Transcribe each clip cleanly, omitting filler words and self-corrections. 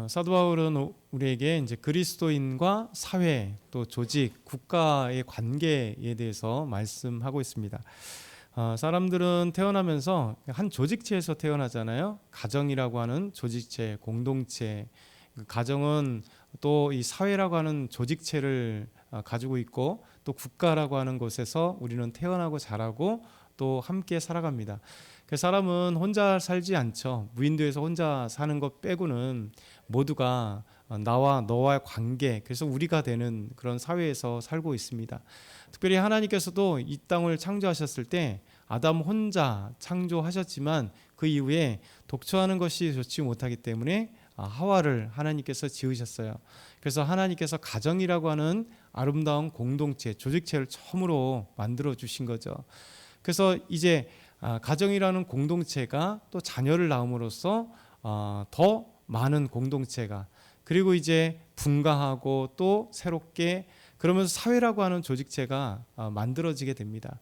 사도 바울은 우리에게 이제 그리스도인과 사회 또 조직, 국가의 관계에 대해서 말씀하고 있습니다. 사람들은 태어나면서 한 조직체에서 태어나잖아요. 가정이라고 하는 조직체, 공동체, 그 가정은 또 이 사회라고 하는 조직체를 가지고 있고 또 국가라고 하는 곳에서 우리는 태어나고 자라고 또 함께 살아갑니다. 그 사람은 혼자 살지 않죠. 무인도에서 혼자 사는 것 빼고는 모두가 나와 너와의 관계, 그래서 우리가 되는 그런 사회에서 살고 있습니다. 특별히 하나님께서도 이 땅을 창조하셨을 때 아담 혼자 창조하셨지만 그 이후에 독처하는 것이 좋지 못하기 때문에 하와를 하나님께서 지으셨어요. 그래서 하나님께서 가정이라고 하는 아름다운 공동체, 조직체를 처음으로 만들어 주신 거죠. 그래서 이제 가정이라는 공동체가 또 자녀를 낳음으로써 더 많은 공동체가, 그리고 이제 분가하고 또 새롭게 그러면서 사회라고 하는 조직체가 만들어지게 됩니다.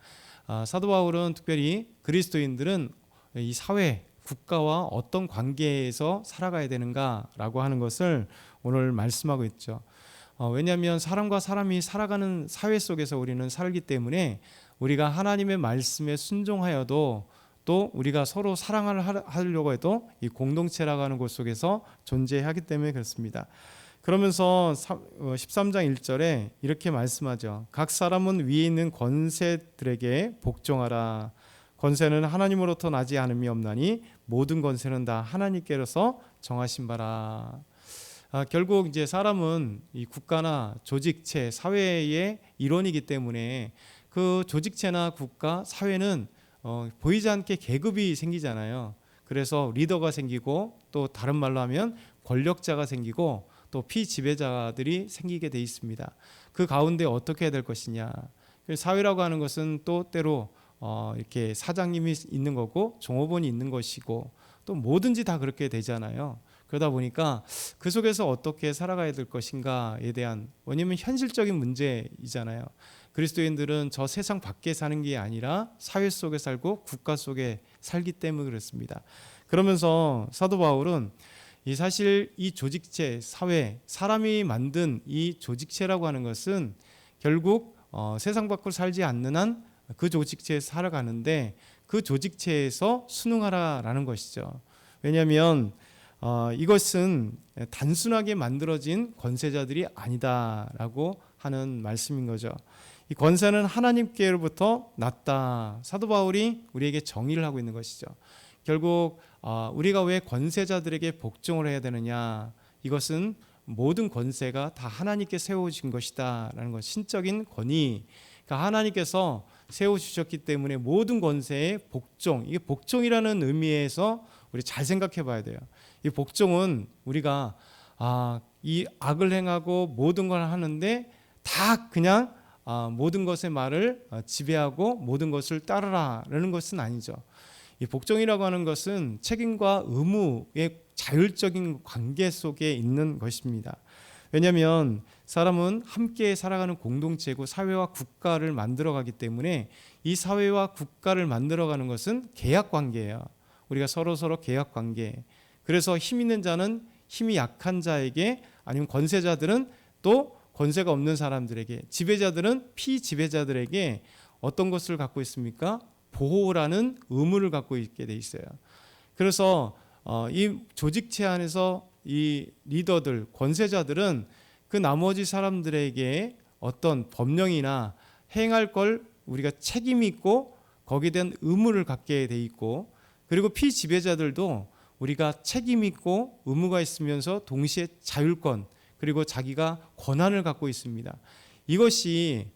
사도 바울은 특별히 그리스도인들은 이 사회, 국가와 어떤 관계에서 살아가야 되는가라고 하는 것을 오늘 말씀하고 있죠. 왜냐하면 사람과 사람이 살아가는 사회 속에서 우리는 살기 때문에 우리가 하나님의 말씀에 순종하여도 또 우리가 서로 사랑을 하려고 해도 이 공동체라고 하는 곳 속에서 존재하기 때문에 그렇습니다. 그러면서 13장 1절에 이렇게 말씀하죠. 각 사람은 위에 있는 권세들에게 복종하라. 권세는 하나님으로부터 나지 않음이 없나니 모든 권세는 다 하나님께로서 정하신 바라. 결국 이제 사람은 이 국가나 조직체, 사회의 일원이기 때문에 그 조직체나 국가, 사회는 보이지 않게 계급이 생기잖아요. 그래서 리더가 생기고 또 다른 말로 하면 권력자가 생기고 또 피지배자들이 생기게 돼 있습니다. 그 가운데 어떻게 해야 될 것이냐. 사회라고 하는 것은 또 때로 이렇게 사장님이 있는 거고 종업원이 있는 것이고 또 뭐든지 다 그렇게 되잖아요. 그러다 보니까 그 속에서 어떻게 살아가야 될 것인가에 대한, 왜냐하면 현실적인 문제이잖아요. 그리스도인들은 저 세상 밖에 사는 게 아니라 사회 속에 살고 국가 속에 살기 때문에 그렇습니다. 그러면서 사도 바울은 사실 이 조직체, 사회, 사람이 만든 이 조직체라고 하는 것은 결국 세상 밖으로 살지 않는 한 그 조직체에서 살아가는데 그 조직체에서 순응하라라는 것이죠. 왜냐하면 이것은 단순하게 만들어진 권세자들이 아니다라고 하는 말씀인 거죠. 이 권세는 하나님께로부터 났다. 사도 바울이 우리에게 정의를 하고 있는 것이죠. 결국 우리가 왜 권세자들에게 복종을 해야 되느냐, 이것은 모든 권세가 다 하나님께 세워진 것이다 라는 것, 신적인 권위, 그러니까 하나님께서 세워주셨기 때문에 모든 권세에 복종, 이게 복종이라는 의미에서 우리 잘 생각해 봐야 돼요. 이 복종은 우리가 이 악을 행하고 모든 걸 하는데 다 그냥 모든 것의 말을 지배하고 모든 것을 따르라라는 것은 아니죠. 이 복종이라고 하는 것은 책임과 의무의 자율적인 관계 속에 있는 것입니다. 왜냐하면 사람은 함께 살아가는 공동체고 사회와 국가를 만들어가기 때문에 이 사회와 국가를 만들어가는 것은 계약 관계예요. 우리가 서로 계약 관계. 그래서 힘 있는 자는 힘이 약한 자에게, 아니면 권세자들은 또 권세가 없는 사람들에게, 지배자들은 피지배자들에게 어떤 것을 갖고 있습니까? 보호라는 의무를 갖고 있게 돼 있어요. 그래서 이 조직체 안에서 이 리더들, 권세자들은 그 나머지 사람들에게 어떤 법령이나 행할 걸 우리가 책임이 있고 거기에 대한 의무를 갖게 돼 있고, 그리고 피지배자들도 우리가 책임 있고 의무가 있으면서 동시에 자율권, 그리고 자기가 권한을 갖고 있습니다. 이것이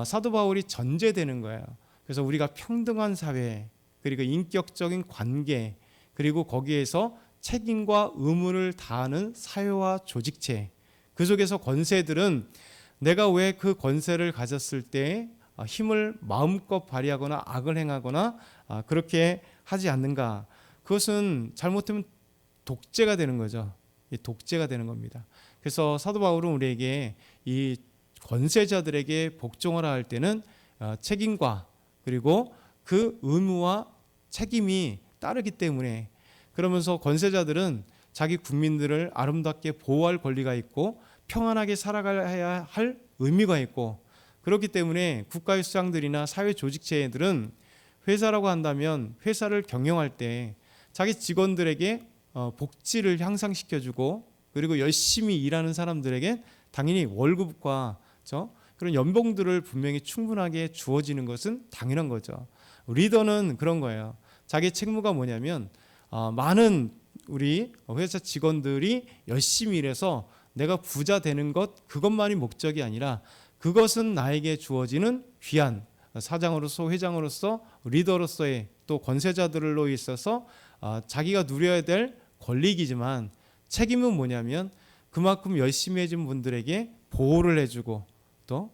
사도 바울이 전제되는 거예요. 그래서 우리가 평등한 사회, 그리고 인격적인 관계, 그리고 거기에서 책임과 의무를 다하는 사회와 조직체, 그 속에서 권세들은 내가 왜 그 권세를 가졌을 때 힘을 마음껏 발휘하거나 악을 행하거나 그렇게 하지 않는가. 그것은 잘못하면 독재가 되는 거죠. 독재가 되는 겁니다. 그래서 사도 바울은 우리에게 이 권세자들에게 복종하라 할 때는 책임과 그리고 그 의무와 책임이 따르기 때문에, 그러면서 권세자들은 자기 국민들을 아름답게 보호할 권리가 있고 평안하게 살아가야 할 의미가 있고, 그렇기 때문에 국가의 수장들이나 사회 조직체들은 회사라고 한다면 회사를 경영할 때 자기 직원들에게 복지를 향상시켜주고, 그리고 열심히 일하는 사람들에게 당연히 월급과 그런 연봉들을 분명히 충분하게 주어지는 것은 당연한 거죠. 리더는 그런 거예요. 자기 책무가 뭐냐면 많은 우리 회사 직원들이 열심히 일해서 내가 부자 되는 것, 그것만이 목적이 아니라 그것은 나에게 주어지는 귀한 사장으로서, 회장으로서, 리더로서의 또 권세자들로 있어서 자기가 누려야 될 권리이지만, 책임은 뭐냐면 그만큼 열심히 해준 분들에게 보호를 해주고 또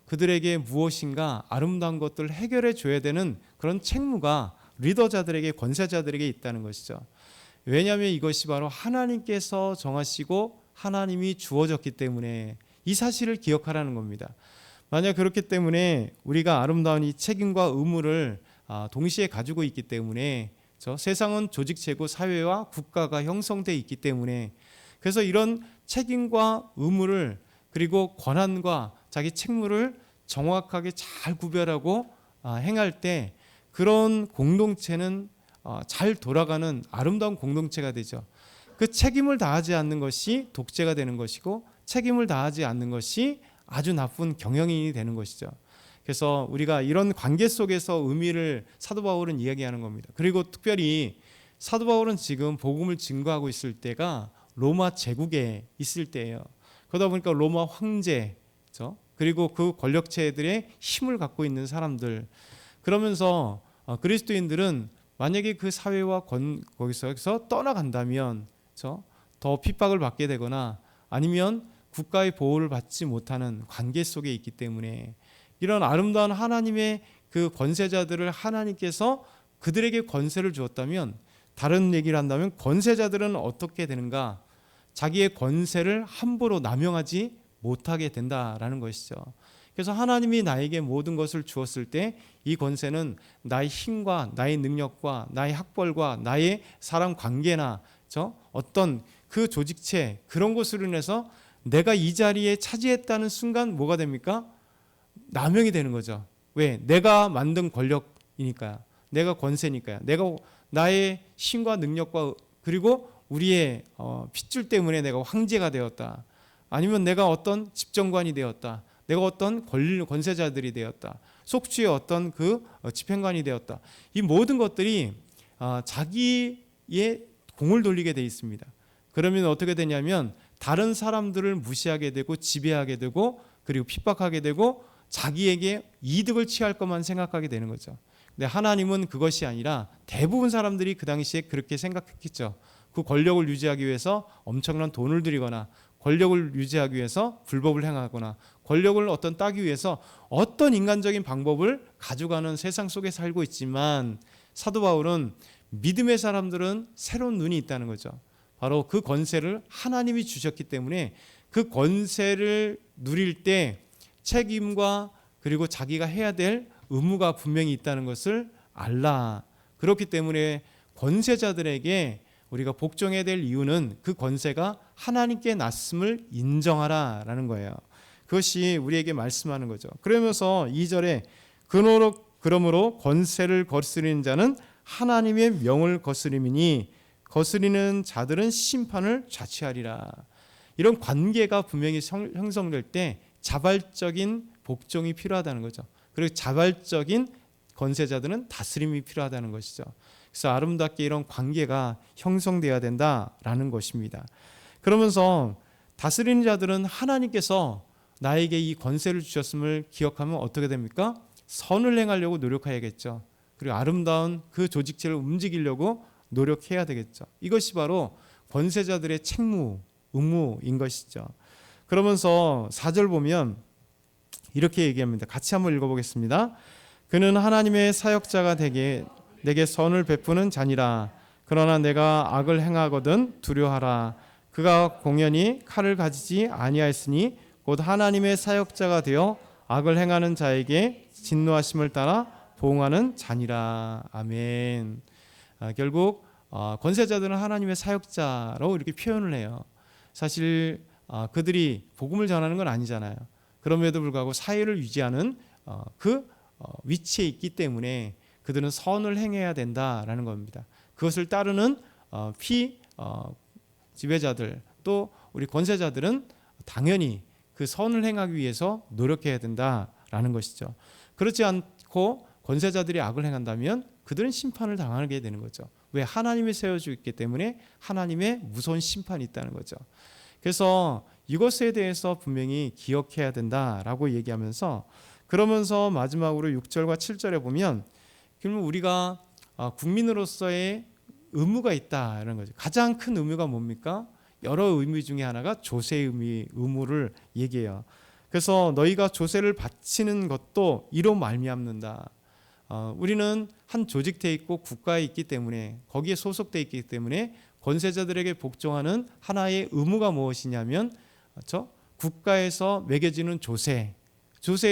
그들에게 무엇인가 아름다운 것들을 해결해 줘야 되는 그런 책무가 리더자들에게, 권세자들에게 있다는 것이죠. 왜냐하면 이것이 바로 하나님께서 정하시고 하나님이 주어졌기 때문에 이 사실을 기억하라는 겁니다. 만약 그렇기 때문에 우리가 아름다운 이 책임과 의무를 동시에 가지고 있기 때문에 세상은 조직체고 사회와 국가가 형성되어 있기 때문에, 그래서 이런 책임과 의무를, 그리고 권한과 자기 책무를 정확하게 잘 구별하고 행할 때 그런 공동체는 잘 돌아가는 아름다운 공동체가 되죠. 그 책임을 다하지 않는 것이 독재가 되는 것이고, 책임을 다하지 않는 것이 아주 나쁜 경영인이 되는 것이죠. 그래서 우리가 이런 관계 속에서 의미를 사도 바울은 이야기하는 겁니다. 그리고 특별히 사도 바울은 지금 복음을 증거하고 있을 때가 로마 제국에 있을 때예요. 그러다 보니까 로마 황제, 그리고 그 권력체들의 힘을 갖고 있는 사람들, 그러면서 그리스도인들은 만약에 그 사회와 거기서 떠나간다면 더 핍박을 받게 되거나 아니면 국가의 보호를 받지 못하는 관계 속에 있기 때문에, 이런 아름다운 하나님의 그 권세자들을 하나님께서 그들에게 권세를 주었다면, 다른 얘기를 한다면 권세자들은 어떻게 되는가? 자기의 권세를 함부로 남용하지 못하게 된다라는 것이죠. 그래서 하나님이 나에게 모든 것을 주었을 때 이 권세는 나의 힘과 나의 능력과 나의 학벌과 나의 사람 관계나 어떤 그 조직체, 그런 것으로 인해서 내가 이 자리에 차지했다는 순간 뭐가 됩니까? 남용이 되는 거죠. 왜? 내가 만든 권력이니까요. 내가 권세니까요. 내가 나의 힘과 능력과 그리고 우리의 핏줄 때문에 내가 황제가 되었다. 아니면 내가 어떤 집정관이 되었다. 내가 어떤 권세자들이 되었다. 속주의 어떤 그 집행관이 되었다. 이 모든 것들이 자기의 공을 돌리게 돼 있습니다. 그러면 어떻게 되냐면 다른 사람들을 무시하게 되고 지배하게 되고 그리고 핍박하게 되고 자기에게 이득을 취할 것만 생각하게 되는 거죠. 근데 하나님은 그것이 아니라 대부분 사람들이 그 당시에 그렇게 생각했겠죠. 그 권력을 유지하기 위해서 엄청난 돈을 들이거나 권력을 유지하기 위해서 불법을 행하거나 권력을 따기 위해서 어떤 인간적인 방법을 가져가는 세상 속에 살고 있지만, 사도 바울은 믿음의 사람들은 새로운 눈이 있다는 거죠. 바로 그 권세를 하나님이 주셨기 때문에 그 권세를 누릴 때 책임과 그리고 자기가 해야 될 의무가 분명히 있다는 것을 알라. 그렇기 때문에 권세자들에게 우리가 복종해야 될 이유는 그 권세가 하나님께 났음을 인정하라라는 거예요. 그것이 우리에게 말씀하는 거죠. 그러면서 2절에 그러므로 권세를 거스리는 자는 하나님의 명을 거스림이니 거스리는 자들은 심판을 자취하리라. 이런 관계가 분명히 형성될 때 자발적인 복종이 필요하다는 거죠. 그리고 자발적인 권세자들은 다스림이 필요하다는 것이죠. 그래서 아름답게 이런 관계가 형성되어야 된다라는 것입니다. 그러면서 다스리는 자들은 하나님께서 나에게 이 권세를 주셨음을 기억하면 어떻게 됩니까? 선을 행하려고 노력해야겠죠. 그리고 아름다운 그 조직체를 움직이려고 노력해야 되겠죠. 이것이 바로 권세자들의 책무, 의무인 것이죠. 그러면서 4절 보면 이렇게 얘기합니다. 같이 한번 읽어보겠습니다. 그는 하나님의 사역자가 되게 내게 선을 베푸는 자니라. 그러나 내가 악을 행하거든 두려워하라. 그가 공연히 칼을 가지지 아니하였으니 곧 하나님의 사역자가 되어 악을 행하는 자에게 진노하심을 따라 보응하는 자니라. 아멘. 결국 권세자들은 하나님의 사역자로 이렇게 표현을 해요. 사실 그들이 복음을 전하는 건 아니잖아요. 그럼에도 불구하고 사회를 유지하는 위치에 있기 때문에 그들은 선을 행해야 된다라는 겁니다. 그것을 따르는 지배자들 또 우리 권세자들은 당연히 그 선을 행하기 위해서 노력해야 된다라는 것이죠. 그렇지 않고 권세자들이 악을 행한다면 그들은 심판을 당하게 되는 거죠. 왜? 하나님이 세워주고 있기 때문에 하나님의 무서운 심판이 있다는 거죠. 그래서 이것에 대해서 분명히 기억해야 된다라고 얘기하면서, 그러면서 마지막으로 6절과 7절에 보면 그러면 우리가 국민으로서의 의무가 있다는 거죠. 가장 큰 의무가 뭡니까? 여러 의무 중에 하나가 조세의 의무를 얘기해요. 그래서 너희가 조세를 바치는 것도 이로 말미암는다. 우리는 한 조직돼 있고 국가에 있기 때문에, 거기에 소속돼 있기 때문에 권세자들에게 복종하는 하나의 의무가 무엇이냐면, 그렇죠? 국가에서 매겨지는 조세에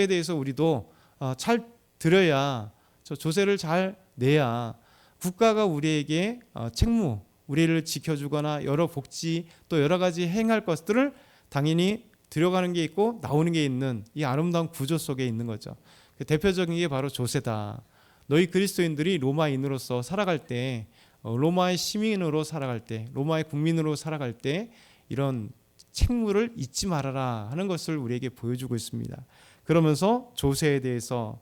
대해서 우리도 잘 들어야, 조세를 잘 내야 국가가 우리에게 책무, 우리를 지켜주거나 여러 복지 또 여러 가지 행할 것들을 당연히 들어가는 게 있고 나오는 게 있는 이 아름다운 구조 속에 있는 거죠. 대표적인 게 바로 조세다. 너희 그리스도인들이 로마인으로서 살아갈 때, 로마의 시민으로 살아갈 때, 로마의 국민으로 살아갈 때 이런 책무를 잊지 말아라 하는 것을 우리에게 보여주고 있습니다. 그러면서 조세에 대해서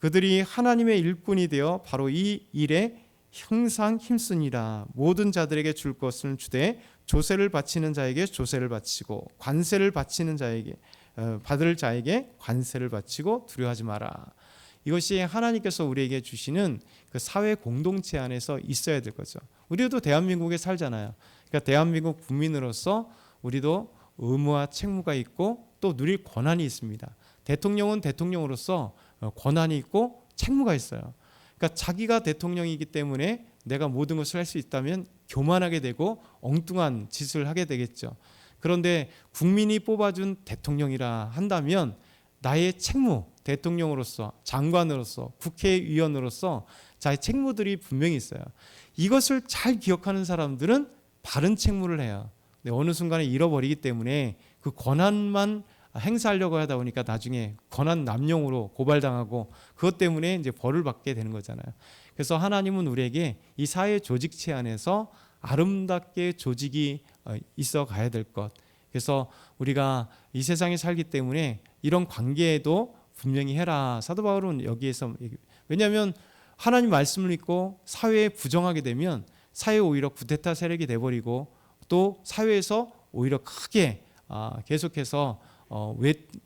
그들이 하나님의 일꾼이 되어 바로 이 일에 항상 힘쓰니라. 모든 자들에게 줄 것을 주되 조세를 바치는 자에게 조세를 바치고 관세를 바치는 자에게 받을 자에게 관세를 바치고 두려워하지 마라. 이것이 하나님께서 우리에게 주시는 그 사회 공동체 안에서 있어야 될 거죠. 우리도 대한민국에 살잖아요. 그러니까 대한민국 국민으로서 우리도 의무와 책무가 있고 또 누릴 권한이 있습니다. 대통령은 대통령으로서 권한이 있고 책무가 있어요. 그러니까 자기가 대통령이기 때문에 내가 모든 것을 할 수 있다면 교만하게 되고 엉뚱한 짓을 하게 되겠죠. 그런데 국민이 뽑아준 대통령이라 한다면 나의 책무, 대통령으로서, 장관으로서, 국회의원으로서 자기 책무들이 분명히 있어요. 이것을 잘 기억하는 사람들은 바른 책무를 해요. 근데 어느 순간에 잃어버리기 때문에 그 권한만 행사하려고 하다 보니까 나중에 권한 남용으로 고발당하고 그것 때문에 이제 벌을 받게 되는 거잖아요. 그래서 하나님은 우리에게 이 사회 조직체 안에서 아름답게 조직이 있어 가야 될 것. 그래서 우리가 이 세상에 살기 때문에 이런 관계에도 분명히 해라. 사도 바울은 여기에서 왜냐하면 하나님 말씀을 믿고 사회에 부정하게 되면 사회 오히려 구테타 세력이 돼버리고 또 사회에서 오히려 크게 계속해서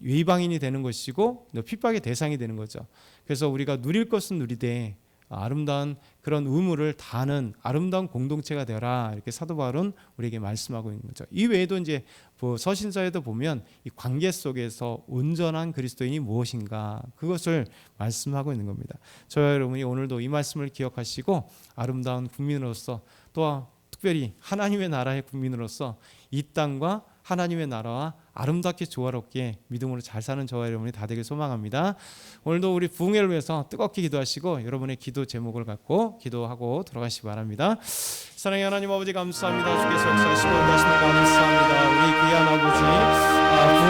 외방인이 되는 것이고 핍박의 대상이 되는 거죠. 그래서 우리가 누릴 것은 누리되 아름다운 그런 의무를 다하는 아름다운 공동체가 되라. 이렇게 사도 바울은 우리에게 말씀하고 있는 거죠. 이 외에도 이제 서신서에도 보면 이 관계 속에서 온전한 그리스도인이 무엇인가 그것을 말씀하고 있는 겁니다. 저와 여러분이 오늘도 이 말씀을 기억하시고 아름다운 국민으로서 또 특별히 하나님의 나라의 국민으로서 이 땅과 하나님의 나라와 아름답게 조화롭게 믿음으로 잘 사는 저와 여러분이 다 되길 소망합니다. 오늘도 우리 부흥회를 위해서 뜨겁게 기도하시고 여러분의 기도 제목을 갖고 기도하고 돌아가시기 바랍니다. 사랑의 하나님 아버지 감사합니다. 주께서 역사하시고 인도하시는 감사합니다. 우리 귀한 아버지 부흥회